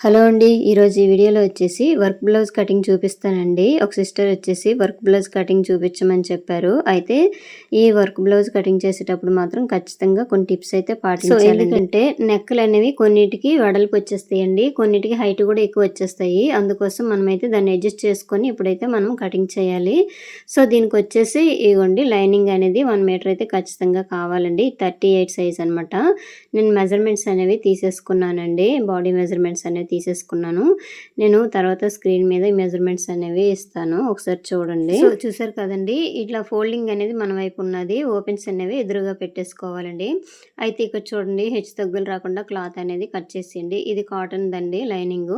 Hello అండి. ఈరోజు ఈ వీడియోలో వచ్చేసి వర్క్ బ్లౌజ్ కటింగ్ చూపిస్తానండి. ఒక సిస్టర్ వచ్చేసి వర్క్ బ్లౌజ్ కటింగ్ చూపించమని చెప్పారు. అయితే ఈ వర్క్ బ్లౌజ్ కటింగ్ చేసేటప్పుడు మాత్రం ఖచ్చితంగా కొన్ని టిప్స్ అయితే పాటించాలి. ఎందుకంటే నెక్కులు అనేవి కొన్నిటికి వెడల్పు వచ్చేస్తాయండి, కొన్నిటికి హైట్ కూడా ఎక్కువ వచ్చేస్తాయి. అందుకోసం మనమైతే దాన్ని అడ్జస్ట్ చేసుకొని ఇప్పుడైతే మనం కటింగ్ చేయాలి. సో దీనికి వచ్చేసి ఇవ్వండి, లైనింగ్ అనేది 1 మీటర్ అయితే ఖచ్చితంగా కావాలండి. 38 సైజ్ అనమాట. నేను మెజర్మెంట్స్ అనేవి తీసేసుకున్నానండి. బాడీ మెజర్మెంట్స్ అనేవి తీసేసుకున్నాను. నేను తర్వాత స్క్రీన్ మీద ఈ మెజర్మెంట్స్ అనేవి ఇస్తాను, ఒకసారి చూడండి. సో చూసారు కదండి, ఇట్లా ఫోల్డింగ్ అనేది మన వైపు ఉన్నది, ఓపెన్స్ అనేవి ఎదురుగా పెట్టేసుకోవాలండి. అయితే ఇక్కడ చూడండి, హెచ్చు తగ్గులు రాకుండా క్లాత్ అనేది కట్ చేసేయండి. ఇది కాటన్ దండి, లైనింగ్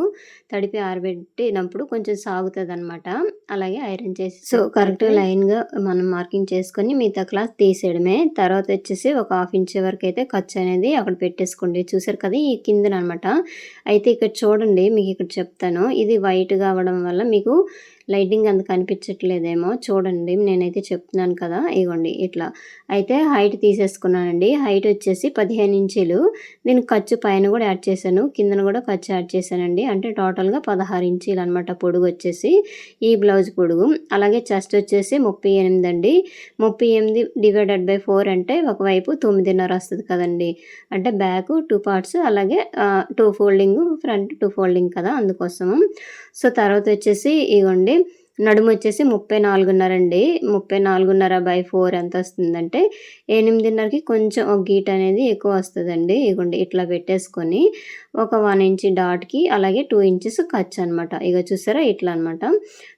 తడిపి ఆరబెట్టినప్పుడు కొంచెం సాగుతుంది అనమాట. అలాగే ఐరన్ చేసి సో కరెక్ట్ లైన్ గా మనం మార్కింగ్ చేసుకొని మిగతా క్లాత్ తీసేయడమే. తర్వాత వచ్చేసి ఒక 1/2 ఇంచ్ వరకు అయితే ఖర్చు అనేది అక్కడ పెట్టేసుకోండి. చూసారు కదా, ఈ కిందన అనమాట. అయితే ఇక్కడ చూడండి, మీకు ఇక్కడ చెప్తాను. ఇది వైట్గా అవ్వడం వల్ల మీకు లైటింగ్ అంత కనిపించట్లేదేమో, చూడండి నేనైతే చెప్తున్నాను కదా. ఇవ్వండి ఇట్లా. అయితే హైట్ తీసేసుకున్నానండి. హైట్ వచ్చేసి 15 ఇంచీలు. దీనికి ఖర్చు పైన కూడా యాడ్ చేశాను, కిందన కూడా ఖర్చు యాడ్ చేశానండి. అంటే టోటల్గా 16 ఇంచీలు అనమాట పొడుగు వచ్చేసి ఈ బ్లౌజ్ పొడుగు. అలాగే చెస్ట్ వచ్చేసి 38 అండి. 38 డివైడెడ్ బై 4 అంటే ఒకవైపు 9.5 వస్తుంది కదండి. అంటే బ్యాక్ 2 పార్ట్స్, అలాగే 2 ఫోల్డింగ్, ఫ్రంట్ 2 ఫోల్డింగ్ కదా, అందుకోసము. సో తర్వాత వచ్చేసి ఇవ్వండి, నడుము వచ్చేసి 34.5 అండి. 34.5/4 ఎంత వస్తుందంటే 8.5కి కొంచెం ఒక గీట అనేది ఎక్కువ వస్తుందండి. ఇగోండి ఇట్లా పెట్టేసుకొని ఒక 1 ఇంచ్ డాట్కి, అలాగే 2 ఇంచెస్ ఖర్చు అనమాట. ఇక చూసారా, ఇట్లా అనమాట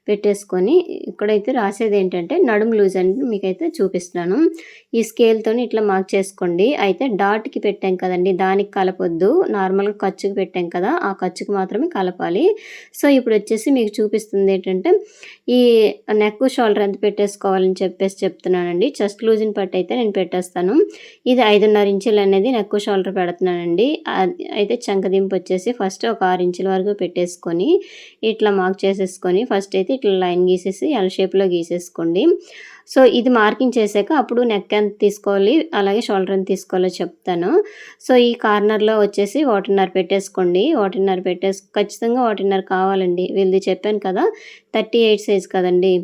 పెట్టేసుకొని ఇక్కడైతే రాసేది ఏంటంటే నడుము లూజ్ అని మీకైతే చూపిస్తున్నాను. ఈ స్కేల్తో ఇట్లా మార్క్ చేసుకోండి. అయితే డాట్కి పెట్టాం కదండి, దానికి కలపొద్దు, నార్మల్గా ఖర్చుకి పెట్టాం కదా, ఆ ఖర్చుకి మాత్రమే కలపాలి. సో ఇప్పుడు వచ్చేసి మీకు చూపిస్తుంది ఏంటంటే ఈ నెక్ షోల్డర్ ఎంత పెట్టేసుకోవాలని చెప్పేసి చెప్తున్నానండి. చెస్ట్ లూజ్ని బట్టి అయితే నేను పెట్టేస్తాను. ఇది 5.5 ఇంచులు అనేది నెక్ షోల్డర్ పెడుతున్నానండి. అయితే చంకదింపు వచ్చేసి ఫస్ట్ ఒక 6 ఇంచుల వరకు పెట్టేసుకొని ఇట్లా మార్క్ చేసేసుకొని ఫస్ట్ అయితే ఇట్లా లైన్ గీసేసి ఎల్ షేప్లో గీసేసుకోండి. సో ఇది మార్కింగ్ చేశాక అప్పుడు నెక్ ఎంత తీసుకోవాలి, అలాగే షోల్డర్ ఎంత తీసుకోవాలో చెప్తాను. సో ఈ కార్నర్లో వచ్చేసి 1.5 పెట్టేసుకోండి. 1.5 ఖచ్చితంగా 1.5 కావాలండి. వీళ్ళది చెప్పాను కదా 38 సైజ్ కదండి,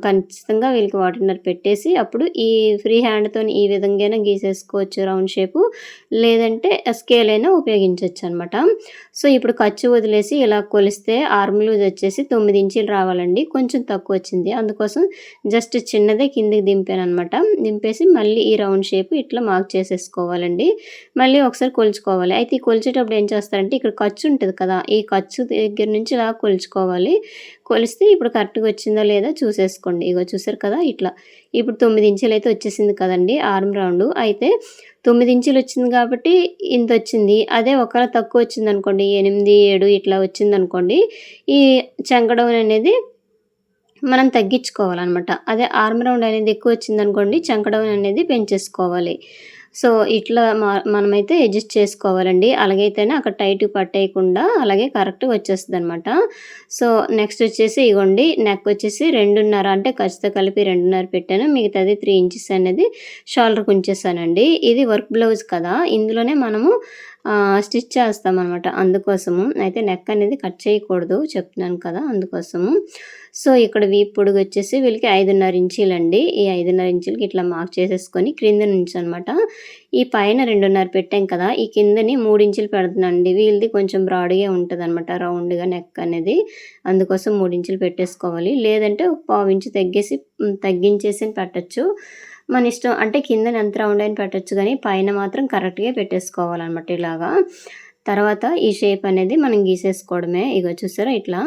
ఖచ్చితంగా వీళ్ళకి 1.5 పెట్టేసి అప్పుడు ఈ ఫ్రీ హ్యాండ్తో ఈ విధంగా గీసేసుకోవచ్చు రౌండ్ షేపు, లేదంటే స్కేల్ అయినా ఉపయోగించవచ్చు అనమాట. సో ఇప్పుడు ఖర్చు వదిలేసి ఇలా కొలిస్తే ఆర్మ్ లూజ్ వచ్చేసి 9 ఇంచీలు రావాలండి. కొంచెం తక్కువ వచ్చింది, అందుకోసం జస్ట్ చిన్నదే కిందికి దింపాను అనమాట. దింపేసి మళ్ళీ ఈ రౌండ్ షేప్ ఇట్లా మార్క్ చేసేసుకోవాలండి. మళ్ళీ ఒకసారి కొలుచుకోవాలి. అయితే ఈ కొలిచేటప్పుడు ఏం చేస్తారంటే ఇక్కడ ఖర్చు ఉంటుంది కదా, ఈ ఖర్చు దగ్గర నుంచి ఇలా కొలుచుకోవాలి. కొలిస్తే ఇప్పుడు కరెక్ట్గా వచ్చిందా లేదా చూసేసుకోండి. ఇగో చూసారు కదా, ఇట్లా ఇప్పుడు 9 ఇంచులు అయితే వచ్చేసింది కదండి ఆర్మ్ రౌండ్. అయితే 9 ఇంచులు వచ్చింది కాబట్టి ఇంత వచ్చింది. అదే ఒకవేళ తక్కువ వచ్చింది అనుకోండి, 8, 7 ఇట్లా వచ్చింది అనుకోండి, ఈ చంకడౌన్ అనేది మనం తగ్గించుకోవాలన్నమాట. అదే ఆర్మ్ రౌండ్ అనేది ఎక్కువ వచ్చిందనుకోండి, చంకడౌన్ అనేది పెంచేసుకోవాలి. సో ఇట్లా మనమైతే అడ్జస్ట్ చేసుకోవాలండి. అలాగైతేనే అక్కడ టైట్ పట్టేయకుండా అలాగే కరెక్ట్గా వచ్చేస్తుంది అనమాట. సో నెక్స్ట్ వచ్చేసి ఇగోండి, నెక్ వచ్చేసి 2.5 అంటే ఖర్చుతో కలిపి 2.5 పెట్టాను. మిగతాది 3 ఇంచెస్ అనేది షోల్డర్కి ఉంచేసానండి. ఇది వర్క్ బ్లౌజ్ కదా, ఇందులోనే మనము స్టిచ్ చేస్తామన్నమాట, అందుకోసము. అయితే నెక్ అనేది కట్ చేయకూడదు చెప్తున్నాను కదా, అందుకోసము. సో ఇక్కడ వీపు పొడుగు వచ్చేసి వీళ్ళకి 5.5 ఇంచీలండి. ఈ 5.5 ఇంచులకి ఇట్లా మార్క్ చేసేసుకొని క్రింద నుంచి అనమాట, ఈ పైన 2.5 పెట్టాం కదా, ఈ కిందని 3 ఇంచులు పెడుతున్నానండి. వీళ్ళది కొంచెం బ్రాడ్గా ఉంటుంది అనమాట, రౌండ్గా నెక్ అనేది, అందుకోసం 3 ఇంచులు పెట్టేసుకోవాలి. లేదంటే 1/4 ఇంచు తగ్గించేసి పెట్టచ్చు, మన ఇష్టం. అంటే కిందన ఎంత రౌండ్ అయినా పెట్టచ్చు, కానీ పైన మాత్రం కరెక్ట్గా పెట్టేసుకోవాలన్నమాట ఇలాగా. తర్వాత ఈ షేప్ అనేది మనం గీసేసుకోవడమే. ఇగో చూసారా ఇట్లా.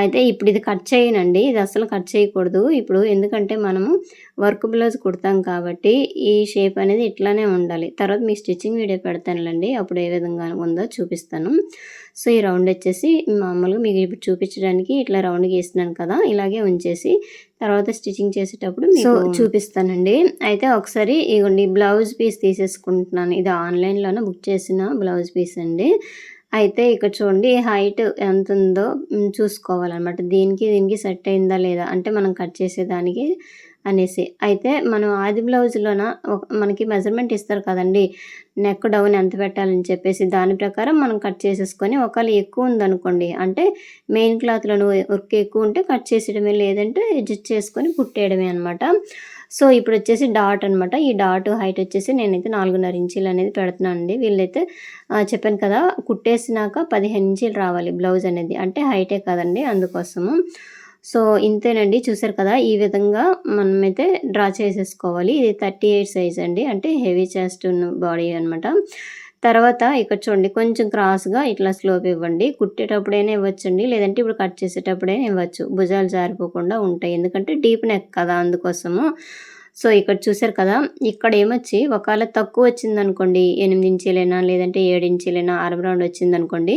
అయితే ఇప్పుడు ఇది కట్ చేయనండి, ఇది అసలు కట్ చేయకూడదు ఇప్పుడు, ఎందుకంటే మనము వర్క్ బ్లౌజ్ కుడతాం కాబట్టి ఈ షేప్ అనేది ఇట్లానే ఉండాలి. తర్వాత మీ స్టిచ్చింగ్ వీడియో పెడతానులేండి, అప్పుడు ఏ విధంగా ఉందో చూపిస్తాను. సో ఈ రౌండ్ వచ్చేసి మామూలుగా మీకు ఇప్పుడు చూపించడానికి ఇట్లా రౌండ్ గీస్తున్నాను కదా, ఇలాగే ఉంచేసి తర్వాత స్టిచ్చింగ్ చేసేటప్పుడు మీకు చూపిస్తానండి. అయితే ఒకసారి ఇగోండి బ్లౌజ్ పీస్ తీసేసుకుంటున్నాను. ఇది ఆన్లైన్లోనే బుక్ చేసిన బ్లౌజ్ పీస్ అండి. అయితే ఇక్కడ చూడండి హైట్ ఎంత ఉందో చూసుకోవాలన్నమాట. దీనికి సెట్ అయిందా లేదా, అంటే మనం కట్ చేసేదానికి అనేసి. అయితే మనం ఆది బ్లౌజ్‌లోన మనకి మెజర్‌మెంట్ ఇస్తారు కదండీ! నెక్ డౌన్ ఎంత పెట్టాలని చెప్పేసి దాని ప్రకారం మనం కట్ చేసేసుకొని ఒకవేళ ఎక్కువ ఉందనుకోండి అంటే మెయిన్ క్లాత్‌లోను వర్క్ ఎక్కువ ఉంటే కట్ చేసేయడమే లేదంటే అడ్జస్ట్ చేసుకొని కుట్టేయడమే అనమాట. సో, ఇప్పుడొచ్చేసి డాట్ అనమాట. ఈ డాట్ హైట్ వచ్చేసి నేనైతే 4.5 ఇంచీలు అనేది పెడుతున్నానండి. వీళ్ళైతే చెప్పాను కదా! కుట్టేసినాక 15 ఇంచీలు రావాలి బ్లౌజ్ అనేది. అంటే హైటే కదండీ అందుకోసము. సో, ఇంతేనండి చూసారు కదా! ఈ విధంగా మనమైతే డ్రా చేసేసుకోవాలి. ఇది 38 సైజ్ అండి. అంటే హెవీ చెస్ట్ ఉన్న బాడీ అనమాట. తర్వాత ఇక్కడ చూడండి కొంచెం క్రాస్‌గా ఇట్లా స్లోప్ ఇవ్వండి. కుట్టేటప్పుడైనా ఇవ్వచ్చండి. లేదంటే ఇప్పుడు కట్ చేసేటప్పుడైనా ఇవ్వచ్చు. భుజాలు జారిపోకుండా ఉంటాయి. ఎందుకంటే డీప్ నెక్ కదా! అందుకోసము. సో, ఇక్కడ చూసారు కదా! ఇక్కడేమొచ్చి ఒకవేళ తక్కువొచ్చిందనుకోండి 8 ఇంచీలైనా లేదంటే 7 ఇంచీలైనా ఆర్మ్ రౌండ్ వచ్చిందనుకోండి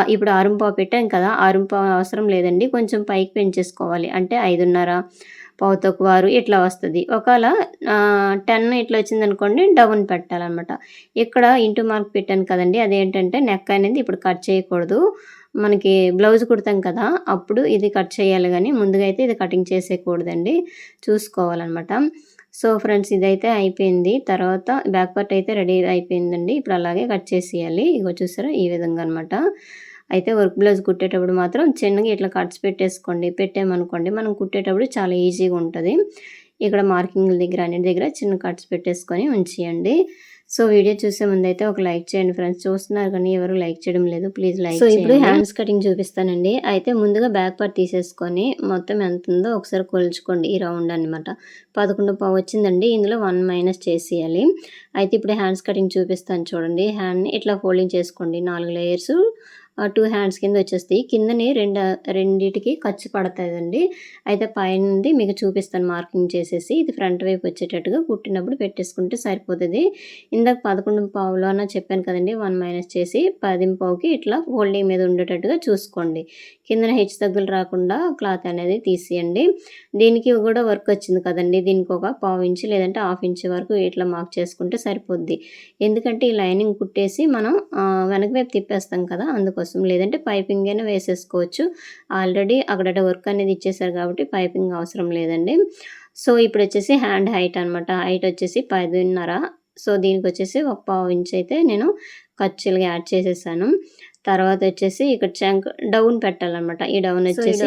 ఇప్పుడు ఆరుంపావు పెట్టాం కదా! ఆరుంపావు అవసరం లేదండి. కొంచెం పైకి పెంచేసుకోవాలి. అంటే 5:30 పావుతక్కువ 6 ఇట్లా వస్తది. ఒకవేళ 10 ఇట్లా వచ్చిందనుకోండి డౌన్ పెట్టాలనమాట. ఇక్కడ ఇంటూ మార్క్ పెట్టాను కదండీ! అదేంటంటే నెక్ అనేది ఇప్పుడు కట్ చేయకూడదు. మనకి బ్లౌజ్ కుడతాం కదా! అప్పుడు ఇది కట్ చేయాలి గానీ ముందుగా అయితే ఇది కటింగ్ చేసేయకూడదండి. చూసుకోవాలనమాట. సో, ఫ్రెండ్స్ ఇదైతే అయిపోయింది. తర్వాత బ్యాక్ పార్ట్ అయితే రెడీ అయిపోయిందండి. ఇప్పుడు అలాగే కట్ చేసేయాలి. ఇగో చూసారా ఈ విధంగా అనమాట. అయితే వర్క్ బ్లౌజ్ కుట్టేటప్పుడు మాత్రం చిన్నగా ఇట్లా కట్స్ పెట్టేసుకోండి. పెట్టామనుకోండి మనం కుట్టేటప్పుడు చాలా ఈజీగా ఉంటది. ఇక్కడ మార్కింగ్‌ల దగ్గర అన్నిటి దగ్గర చిన్న కట్స్ పెట్టేసుకొని ఉంచేయండి. సో, వీడియో చూసే ముందైతే ఒక లైక్ చేయండి ఫ్రెండ్స్. చూస్తున్నారు కానీ ఎవరు లైక్ చేయడం లేదు. ప్లీజ్ లైక్ చేయండి. సో, ఇప్పుడు హ్యాండ్స్ కటింగ్ చూపిస్తానండి. అయితే ముందుగా బ్యాక్ పార్ట్ తీసేసుకొని మొత్తం ఎంతుందో ఒకసారి కొలుచుకోండి. ఈ రౌండ్ అనమాట. 11.5 వచ్చిందండి. ఇందులో 1 మైనస్ చేసేయాలి. అయితే ఇప్పుడు హ్యాండ్స్ కటింగ్ చూపిస్తాను చూడండి. హ్యాండ్‌ని ఇట్లా ఫోల్డింగ్ చేసుకోండి. 4 లేయర్స్ 2 హ్యాండ్స్ కింద వచ్చేస్తాయి. కిందని రెండిటికి ఖర్చు పడతదండి. అయితే పైనది మీకు చూపిస్తాను మార్కింగ్ చేసేసి. ఇది ఫ్రంట్ వైపు వచ్చేటట్టుగా కుట్టినప్పుడు పెట్టేసుకుంటే సరిపోతది. ఇందాక 11.5లోన చెప్పాను కదండీ! 1 మైనస్ చేసి 10.5కి ఇట్లా ఫోల్డింగ్ మీద ఉండేటట్టుగా చూసుకోండి. కిందన హెచ్చుతగ్గులు రాకుండా క్లాత్ అనేది తీసేయండి. దీనికి కూడా వర్క్ వచ్చింది కదండీ! దీనికి ఒక పావు ఇంచు లేదంటే హాఫ్ ఇంచ్ వరకు ఇట్లా మార్క్ చేసుకుంటే సరిపోద్ది. ఎందుకంటే ఈ లైనింగ్ కుట్టేసి మనం వెనక వైపు తిప్పేస్తాం కదా! అందుకోసం. లేదంటే పైపింగ్ అయినా వేసేసుకోవచ్చు. ఆల్రెడీ అక్కడ వర్క్ అనేది ఇచ్చేసారు కాబట్టి పైపింగ్ అవసరం లేదండి. సో, ఇప్పుడొచ్చేసి హ్యాండ్ హైట్ అనమాట. హైట్ వచ్చేసి 10.5. సో, దీనికొచ్చేసి ఒక పావు ఇంచ్ అయితే నేను ఖర్చులుగా యాడ్ చేసేసాను. తర్వాత వచ్చేసి ఇక్కడ చంక్ డౌన్ పెట్టాలనమాట. ఈ డౌన్ వచ్చేసి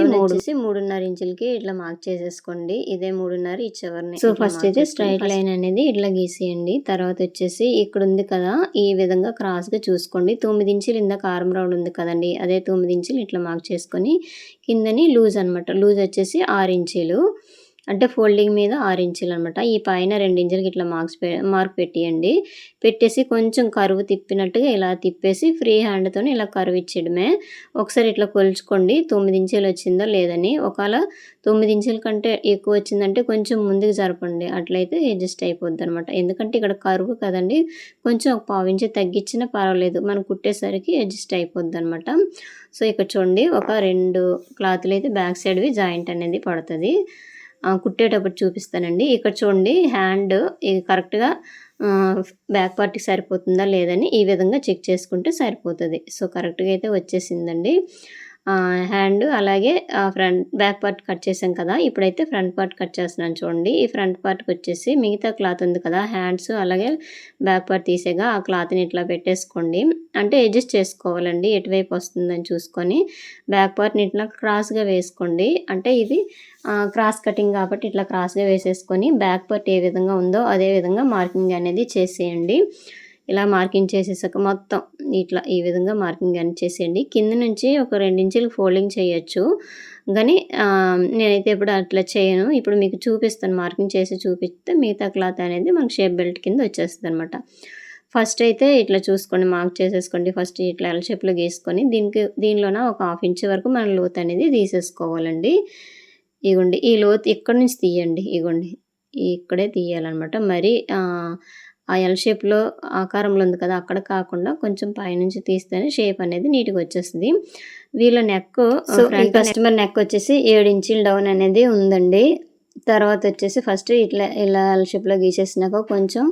3.5 ఇంచులకి ఇట్లా మార్క్ చేసేసుకోండి. ఇదే 3.5 ఈ చివరని. సో, ఫస్ట్ అయితే స్ట్రైట్ లైన్ అనేది ఇట్లా గీసేయండి. తర్వాత వచ్చేసి ఇక్కడ ఉంది కదా! ఈ విధంగా క్రాస్‌గా చూసుకోండి. 9 ఇంచులు ఇందాక ఆర్మ్ రౌండ్ ఉంది కదండీ! అదే 9 ఇంచులు ఇట్లా మార్క్ చేసుకొని కిందని లూజ్ అనమాట. లూజ్ వచ్చేసి 6 ఇంచీలు. అంటే ఫోల్డింగ్ మీద 6 ఇంచులనమాట. ఈ పైన 2 ఇంచులకి ఇట్లా మార్క్ పెట్టియండి. పెట్టేసి కొంచెం కర్వ్ తిప్పినట్టుగా ఇలా తిప్పేసి ఫ్రీ హ్యాండ్‌తోని ఇలా కర్వ్ ఇచ్చేయడమే. ఒకసారి ఇట్లా కొలుచుకోండి 9 ఇంచులు వచ్చిందో లేదని. ఒకవేళ 9 ఇంచుల కంటే ఎక్కువ వచ్చిందంటే కొంచెం ముందుకు జరపండి. అట్లయితే అడ్జస్ట్ అయిపోద్దనమాట. ఎందుకంటే ఇక్కడ కర్వ్ కదండీ! కొంచెం ఒక పావు ఇంచు తగ్గించినా పర్వాలేదు. మనం కుట్టేసరికి అడ్జస్ట్ అయిపోద్దనమాట. సో, ఇక్కడ చూడండి ఒక 2 క్లాతులైతే బ్యాక్ సైడ్‌వి జాయింట్ అనేది పడతది. కుట్టేటప్పుడు చూపిస్తానండి. ఇక్కడ చూడండి హ్యాండ్ ఇది కరెక్ట్‌గా బ్యాక్ పార్ట్‌కి సరిపోతుందా లేదని ఈ విధంగా చెక్ చేసుకుంటే సరిపోతది. సో, కరెక్ట్‌గా అయితే వచ్చేసిందండి. హ్యాండ్ అలాగే బ్యాక్ పార్ట్ కట్ చేసాం కదా! ఇప్పుడైతే ఫ్రంట్ పార్ట్ కట్ చేస్తున్నాను చూడండి. ఈ ఫ్రంట్ పార్ట్‌కొచ్చేసి మిగతా క్లాత్ ఉంది కదా! హ్యాండ్స్ అలాగే బ్యాక్ పార్ట్ తీసేగా ఆ క్లాత్‌ని ఇట్లా పెట్టేసుకోండి. అంటే అడ్జస్ట్ చేసుకోవాలండి. ఎటువైపు వస్తుందని చూసుకొని బ్యాక్ పార్ట్‌ని ఇట్లా క్రాస్‌గా వేసుకోండి. అంటే ఇది క్రాస్ కటింగ్ కాబట్టి ఇట్లా క్రాస్‌గా వేసేసుకొని బ్యాక్ పార్ట్ ఏ విధంగా ఉందో అదే విధంగా మార్కింగ్ అనేది చేసేయండి. ఇలా మార్కింగ్ చేసేసాక మొత్తం ఇట్లా ఈ విధంగా మార్కింగ్ అనేది చేసేయండి. కింద నుంచి ఒక 2 ఇంచులు ఫోల్డింగ్ చేయొచ్చు. గానీ నేనైతే ఎప్పుడు అట్లా చేయను. ఇప్పుడు మీకు చూపిస్తాను మార్కింగ్ చేసి చూపిస్తే మిగతా క్లాత్ అనేది మనకు షేప్ బెల్ట్ కింద వచ్చేస్తదనమాట. ఫస్ట్ అయితే ఇట్లా చూసుకోండి మార్క్ చేసేసుకోండి. ఫస్ట్ ఇట్లా ఎల్ షేప్‌లో గీసుకొని దీనిలోన ఒక హాఫ్ ఇంచ్ వరకు మనం లోతు అనేది తీసేసుకోవాలండి. ఇగోండి ఈ లోతు ఇక్కడి నుంచి తీయండి. ఇగోండి ఇక్కడే తీయాలనమాట. మరి ఆ ఎల్ షేప్‌లో ఆకారంలో ఉంది కదా! అక్కడ కాకుండా కొంచెం పైనుంచి తీస్తేనే షేప్ అనేది నీట్‌గా వచ్చేస్తది. వీళ్ళ నెక్ ఈ కస్టమర్ నెక్ వచ్చేసి 7 ఇంచీలు డౌన్ అనేది ఉందండి. తర్వాత వచ్చేసి ఫస్ట్ ఇలా ఎల్ షేప్‌లో గీసేసినాక కొంచెం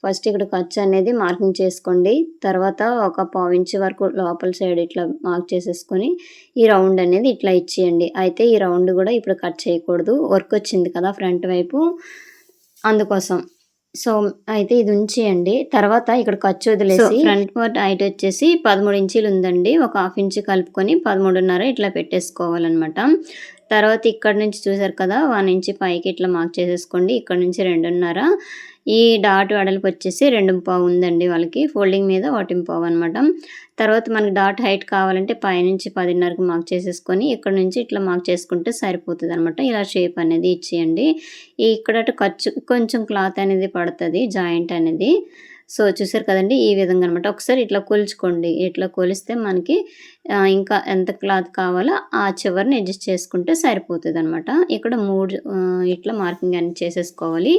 ఫస్ట్ ఇక్కడ ఖర్చు అనేది మార్కింగ్ చేసుకోండి. తర్వాత ఒక పావించి వరకు లోపల సైడ్ ఇట్లా మార్క్ చేసేసుకొని ఈ రౌండ్ అనేది ఇట్లా ఇచ్చేయండి. అయితే ఈ రౌండ్ కూడా ఇప్పుడు కట్ చేయకూడదు, వర్క్ వచ్చింది కదా ఫ్రంట్ వైపు, అందుకోసం. సో అయితే ఇది ఉంచేయండి. తర్వాత ఇక్కడ ఖర్చు వదిలేసి ఫ్రంట్ పార్ట్ హైట్ వచ్చేసి 13 ఇంచీలు ఉందండి. ఒక హాఫ్ ఇంచ్ కలుపుకొని 13.5 ఇట్లా పెట్టేసుకోవాలన్నమాట. తర్వాత ఇక్కడ నుంచి చూసారు కదా 1 ఇంచ్ పైకి ఇట్లా మార్క్ చేసేసుకోండి. ఇక్కడ నుంచి 2.5. ఈ డాట్ వెడల్పు వచ్చేసి 2.5 ఉందండి వాళ్ళకి. ఫోల్డింగ్ మీద 1.5 అనమాట. తర్వాత మనకి డాట్ హైట్ కావాలంటే పైనుంచి 10.5కి మార్క్ చేసేసుకొని ఇక్కడ నుంచి ఇట్లా మార్క్ చేసుకుంటే సరిపోతుంది అనమాట. ఇలా షేప్ అనేది ఇచ్చేయండి. ఇక్కడ ఖర్చు కొంచెం క్లాత్ అనేది పడుతుంది, జాయింట్ అనేది. సో చూసారు కదండి, ఈ విధంగా అనమాట. ఒకసారి ఇట్లా కొలుచుకోండి. ఇట్లా కొలిస్తే మనకి ఇంకా ఎంత క్లాత్ కావాలో ఆ చివరిని అడ్జస్ట్ చేసుకుంటే సరిపోతుంది అనమాట. ఇక్కడ 3 ఇట్లా మార్కింగ్ అనేది చేసేసుకోవాలి.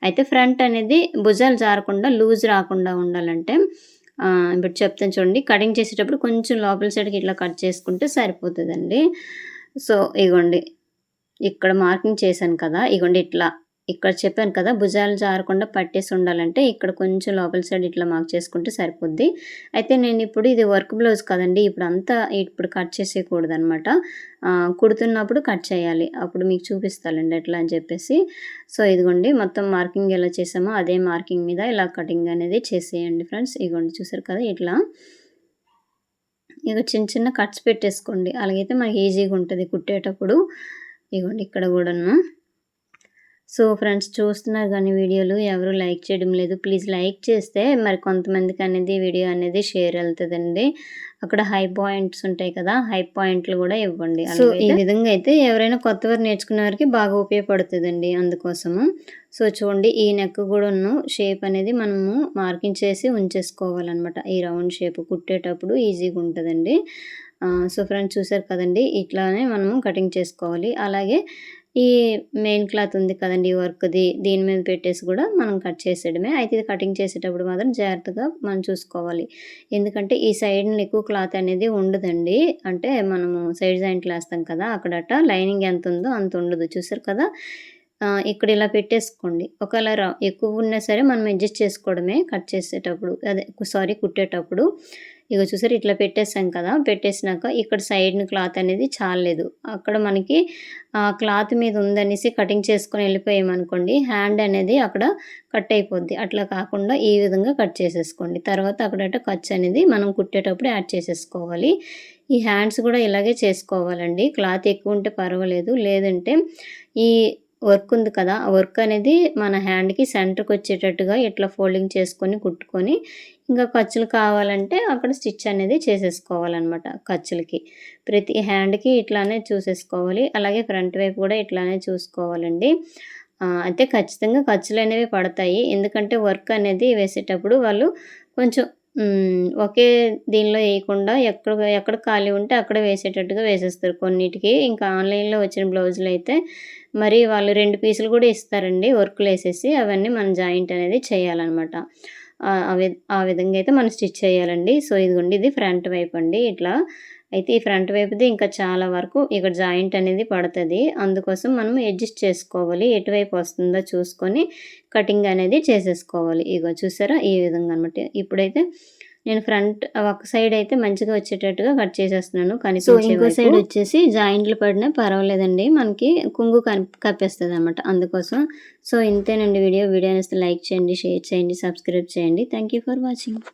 అయితే ఫ్రంట్ అనేది భుజాలు జారకుండా లూజ్ రాకుండా ఉండాలంటే ఇప్పుడు చెప్తాను చూడండి. కటింగ్ చేసేటప్పుడు కొంచెం లోపల సైడ్కి ఇట్లా కట్ చేసుకుంటే సరిపోతుందండి. సో ఇగోండి ఇక్కడ మార్కింగ్ చేశాను కదా, ఇగోండి ఇట్లా ఇక్కడ చెప్పాను కదా భుజాలు జారకుండా పట్టేసి ఉండాలంటే ఇక్కడ కొంచెం లోపల సైడ్ ఇట్లా మార్క్ చేసుకుంటే సరిపోద్ది. అయితే నేను ఇప్పుడు ఇది వర్క్ బ్లౌజ్ కదండి, ఇప్పుడు కట్ చేసేయకూడదు అనమాట. కుడుతున్నప్పుడు కట్ చేయాలి, అప్పుడు మీకు చూపిస్తానండి ఎట్లా అని చెప్పేసి. సో ఇదిగోండి మొత్తం మార్కింగ్ ఎలా చేసామో అదే మార్కింగ్ మీద ఇలా కటింగ్ అనేది చేసేయండి ఫ్రెండ్స్. ఇదిగోండి చూసారు కదా, ఇట్లా ఇక చిన్న చిన్న కట్స్ పెట్టేసుకోండి. అలాగైతే మనకి ఈజీగా ఉంటుంది కుట్టేటప్పుడు. ఇదిగోండి ఇక్కడ కూడాను. సో ఫ్రెండ్స్ చూస్తున్నారు కానీ వీడియోలు ఎవరు లైక్ చేయడం లేదు. ప్లీజ్ లైక్ చేస్తే మరి కొంతమందికి అనేది వీడియో అనేది షేర్ వెళ్తుందండి. అక్కడ హై పాయింట్స్ ఉంటాయి కదా, హై పాయింట్లు కూడా ఇవ్వండి. సో ఈ విధంగా అయితే ఎవరైనా కొత్తవారు నేర్చుకునే వారికి బాగా ఉపయోగపడుతుందండి, అందుకోసము. సో చూడండి ఈ నెక్ కూడా షేప్ అనేది మనము మార్కింగ్ చేసి ఉంచేసుకోవాలన్నమాట. ఈ రౌండ్ షేప్ కుట్టేటప్పుడు ఈజీగా ఉంటుందండి. సో ఫ్రెండ్స్ చూసారు కదండి, ఇట్లానే మనము కటింగ్ చేసుకోవాలి. అలాగే ఈ మెయిన్ క్లాత్ ఉంది కదండి వర్క్ది, దీని మీద పెట్టేసి కూడా మనం కట్ చేసేయడమే. అయితే ఇది కటింగ్ చేసేటప్పుడు మాత్రం జాగ్రత్తగా మనం చూసుకోవాలి. ఎందుకంటే ఈ సైడ్ ఎక్కువ క్లాత్ అనేది ఉండదండి. అంటే మనము సైడ్ జాయింట్లు వేస్తాం కదా, అక్కడట లైనింగ్ ఎంత ఉందో అంత ఉండదు. చూసారు కదా, ఇక్కడ ఇలా పెట్టేసుకోండి. ఒకవేళ ఎక్కువ ఉన్నా సరే మనం అడ్జస్ట్ చేసుకోవడమే కట్ చేసేటప్పుడు, కుట్టేటప్పుడు. ఇక చూసారు ఇట్లా పెట్టేసాం కదా, పెట్టేసినాక ఇక్కడ సైడ్ని క్లాత్ అనేది చాలలేదు, అక్కడ మనకి క్లాత్ మీద ఉందనేసి కటింగ్ చేసుకొని వెళ్ళిపోయామనుకోండి, హ్యాండ్ అనేది అక్కడ కట్ అయిపోద్ది. అట్లా కాకుండా ఈ విధంగా కట్ చేసేసుకోండి. తర్వాత అక్కడట ఖర్చు అనేది మనం కుట్టేటప్పుడు యాడ్ చేసేసుకోవాలి. ఈ హ్యాండ్స్ కూడా ఇలాగే చేసుకోవాలండి. క్లాత్ ఎక్కువ ఉంటే పర్వాలేదు, లేదంటే ఈ వర్క్ ఉంది కదా, ఆ వర్క్ అనేది మన హ్యాండ్కి సెంటర్కి వచ్చేటట్టుగా ఇట్లా ఫోల్డింగ్ చేసుకొని కుట్టుకొని ఇంకా ఖర్చులు కావాలంటే అక్కడ స్టిచ్ అనేది చేసేసుకోవాలన్నమాట. ఖర్చులకి ప్రతి హ్యాండ్కి ఇట్లానే చూసేసుకోవాలి. అలాగే ఫ్రంట్ వైపు కూడా ఇట్లానే చూసుకోవాలండి. అయితే ఖచ్చితంగా ఖర్చులు అనేవి పడతాయి. ఎందుకంటే వర్క్ అనేది వేసేటప్పుడు వాళ్ళు కొంచెం ఒకే దీనిలో వేయకుండా ఎక్కడ ఖాళీ ఉంటే అక్కడ వేసేటట్టుగా వేసేస్తారు కొన్నిటికి. ఇంకా ఆన్లైన్లో వచ్చిన బ్లౌజులు అయితే మరి వాళ్ళు 2 పీసులు కూడా ఇస్తారండి వర్క్లు వేసేసి. అవన్నీ మనం జాయింట్ అనేది చేయాలన్నమాట. ఆ విధంగా అయితే మనం స్టిచ్ చేయాలండి. సో ఇదిగోండి ఇది ఫ్రంట్ వైపు అండి ఇట్లా. అయితే ఈ ఫ్రంట్ వైపుది ఇంకా చాలా వరకు ఇక్కడ జాయింట్ అనేది పడుతుంది, అందుకోసం మనం అడ్జస్ట్ చేసుకోవాలి. ఎటువైపు వస్తుందో చూసుకొని కటింగ్ అనేది చేసేసుకోవాలి. ఇగో చూసారా ఈ విధంగా అనమాట. ఇప్పుడైతే నేను ఫ్రంట్ ఒక సైడ్ అయితే మంచిగా వచ్చేటట్టుగా కట్ చేసేస్తున్నాను. కానీ ఇంకో సైడ్ వచ్చేసి జాయింట్లు పడినా పర్వాలేదండి, మనకి కుంగు కప్పేస్తుంది అనమాట, అందుకోసం. సో ఇంతేనండి వీడియో. వీడియో అనేసి లైక్ చేయండి, షేర్ చేయండి, సబ్స్క్రైబ్ చేయండి. Thank you for watching.